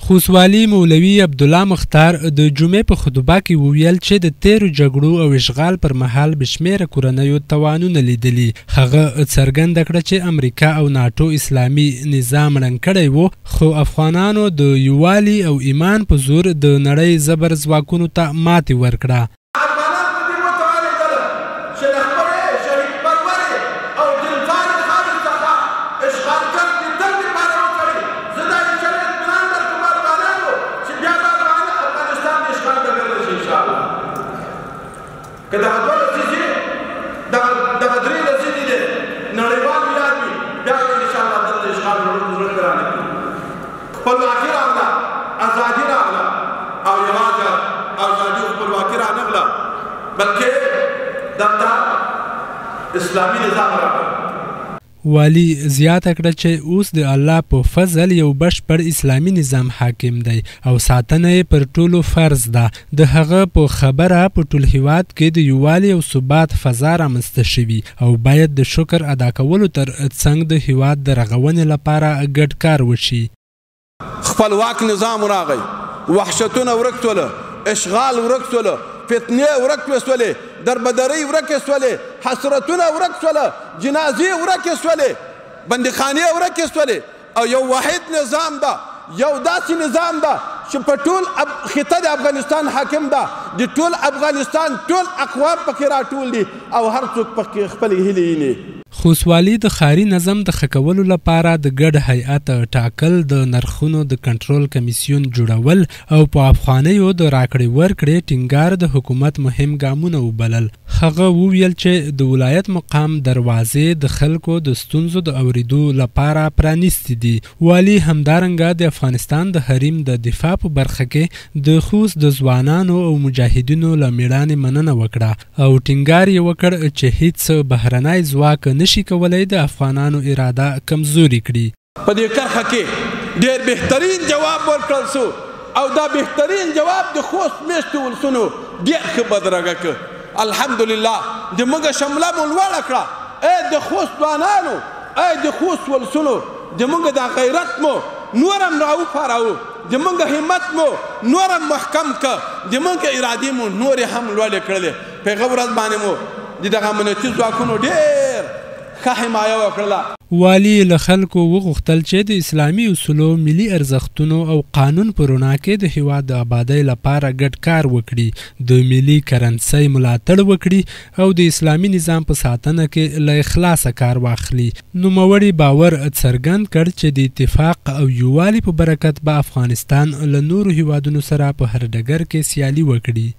خوسوالي مولوي عبدالله مختار د جمعې په خطبه کې وویل چې د تیرو جګړو او اشغال پر مهال بشمیره کورنیو تاوانونه لیدلي. هغه څرګنده کړه چې امریکا او ناټو اسلامي نظام ړنګ کړی و، خو افغانانو د یووالي او ایمان په زور د نړۍ زبر ځواکونو ته ماتې ورکړه. که دغه دوه لسیزې دغه درې لسیزې دی نړیوال یاد وي، بیا به انشاءالله دلته اشغال زړه کې رانه کړي. خپلواکي راغله، ازادي راغله، او یوازې ازادي او خپلواکي رانغله، بلکې دلته اسلامي نظام راغله. والي زیاته کړه چې اوس د الله په فضل یو بشپړ اسلامي نظام حاکم دی او ساتنه یې پر ټولو فرض ده. د هغه په خبره په ټول هیواد کې د یووالي او ثبات فضا رامنځته شوي او باید د شکر ادا کولو تر څنګ د هیواد د رغونې لپاره ګډ کار وشي. خپلواک نظام راغی، وحشتونه ورک شول، اشغال ورک شول، فتنې ورکې شولې، دربدرۍ ورکې شولې، حسرتونه ورک شوله، جنازې ورکې شولې، بندیخانې ورکې شولې، او یو واحد نظام ده، یو داسې نظام ده چې په ټول خطه د افغانستان حاکم ده، د ټول افغانستان ټول اقوام پکې راټول دي او هر څوک پکې خپلې هیلې ویني. خوسوالي د ښاري نظم د ښه کولو لپاره د ګډ هیئت ټاکل، د نرخونو د کنټرول کمیسیون جوړول او په افغانیو د راکړې ورکړې ټینګار د حکومت مهم ګامونه وبلل. هغه وویل چې د ولایت مقام دروازې د خلکو د ستونزو د اوریدو لپاره پرانیستې دي. والي همدارنګه د افغانستان د حریم د دفاع په برخه کې د خوست د ځوانانو او مجاهدینو له میړانې مننه وکړه او ټینګار یې وکړ چې هیڅ بهرنی ځواک نشي کولای د افغانانو اراده کمزوري کړي. په دې کرښه کې ډېر بهترین جواب ورکړل سو او دا بهترین جواب د خوست میشتو ولسونو ډېر ښه بدرګه کړ. الحمدلله د موږ شمله مو لوړه کړه. ای د خوست ځوانانو، ای د خوست ولسونو، د موږ دا غیرت مو نورم راوپاروو، د موږ همت مو نورم محکم کړه، د موږ ارادې مو نورې هم لوړې کړلې. په هغه ورځ باندې مو د دغه امنیتي ځواکونو ډېر ښه حمایه وکړله. والي له خلکو وغوښتل چې د اسلامي اصولو، ملي ارزښتونو او قانون په رڼا کې د هیواد د آبادۍ لپاره ګډ کار وکړي، د ملي کرنسۍ ملاتړ وکړي او د اسلامي نظام په ساتنه کې له اخلاصه کار واخلي. نوموړي باور څرګند کړ چې د اتفاق او یووالي په برکت به افغانستان له نورو هیوادونو سره په هر ډګر کې سیالي وکړي.